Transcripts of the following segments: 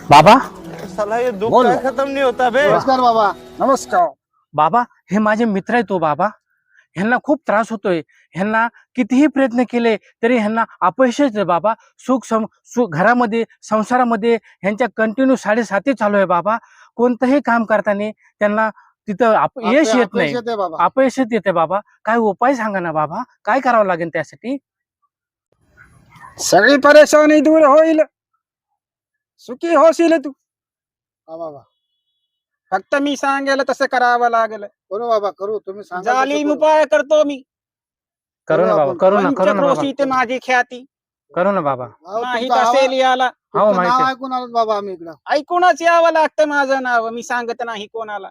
बाबा साला ये दुख बोल. काय खत्म नहीं होता बे. नमस्कार बाबा. नमस्कार बाबा. हे माझे मित्र आहेत तो बाबा. ह्यांना खूप त्रास होतोय. ह्यांना कितीही प्रयत्न केले तरी ह्यांना अपयशच आहे बाबा. सुख घरामध्ये संसारामध्ये ह्यांच्या कंटिन्यू 7.5 चालू आहे बाबा. कोणतंही काम करताना त्यांना तिथं यश येत नाही, बाबा. अपयश येते बाबा. काय उपाय सांगा ना बाबा, काय करावं लागेल त्यासाठी? सगळी परेशानी दूर होईल, सुखी होशील तू. हा बाबा. फक्त मी सांगेल तसं करावं लागेल. करू बाबा, करू. तुम्ही सांगा तसं जालिम करू. उपाय करतो मी. करू ना बाबा, करू ना बाबा, पंचक्रोशीत माझी ख्याती करू ना बाबा. अहो, नाही तुमचं कसेल याला हो तुमचं माहिती नाव आहे. ऐकून आलोत बाबा आम्ही इकडं. ऐकूनच यावं लागतं माझं नाव. मी सांगत नाही कोणाला.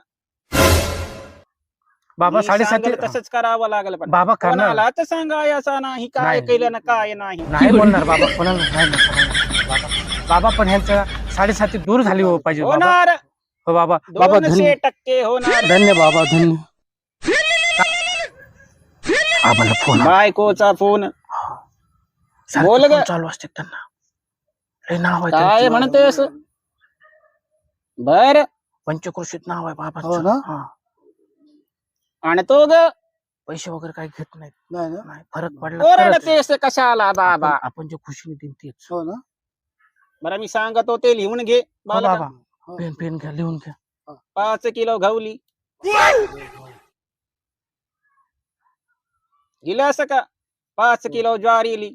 बाबा मी 7.5 सांगेल तसंच करावं लागेल. पण बाबा करणार कोणाला तर सांगायचं नाही काय नाही. केलं ना काय नाही. नाही बोलणार बाबा, कोणाला नाही बोलणार बाबा. बाबा पण ह्यांचं 7.5 दूर झाली हो पाहिजे बाबा. होणार हो बाबा. बाबा 200% होणार. धन्य बाबा, धन्य. बाबाला फोन बायकोचा फोन. बोल ग. चालू असते त्यांना. लय नाव आहे काय त्यांचं. म्हणतेस? बर पंचक्रोशीत नाव आहे हो बाबा. ना? आणतो ग. पैसे वगैरे काही घेत नाहीत. नाही ना? नाही, फरक पडला तरच. ओरडतेस कशाला बाबा? आपण जे खुशीने देईन तेच. हो ना? बरं मी सांगतो ते लिहून घे. हो बालका. बाबा, पेन पेन घ्या, लिहून घ्या. 5 किलो गवली. गिलास का? 5 किलो ज्वारी ली.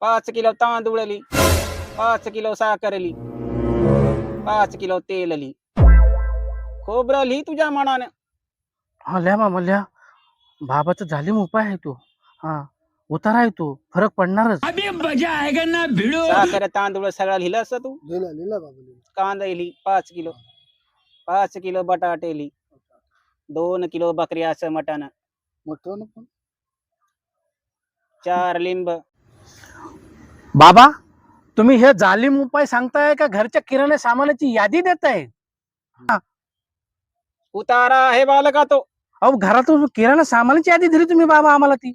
5 किलो तांदूळ ली. 5 किलो साखर ली. 5 किलो तेल ली. खोबरं ली तुझ्या मनानं. हा लिहा मामा, लिहा. बाबाचा झाली उपाय आहे तो. हा, उतारा आहे तो, फरक पडणारच. साखर तांदूळ सगळं लिहिलं असं तू. लिहिलं बाबा, लिहिलं. कांदा ली 5 किलो. 5 किलो बटाटे ली. 2 किलो बकऱ्याचं मटण. मोठं ना पण. 4 लिंब. बाबा, तुम्ही हे जालिम उपाय सांगताय का घरच्या किराणा सामानाची यादी देताय? उतारा आहे बालका तो. अहो, घरातून किराणा सामानाची यादी दिली तुम्ही बाबा आम्हाला ती.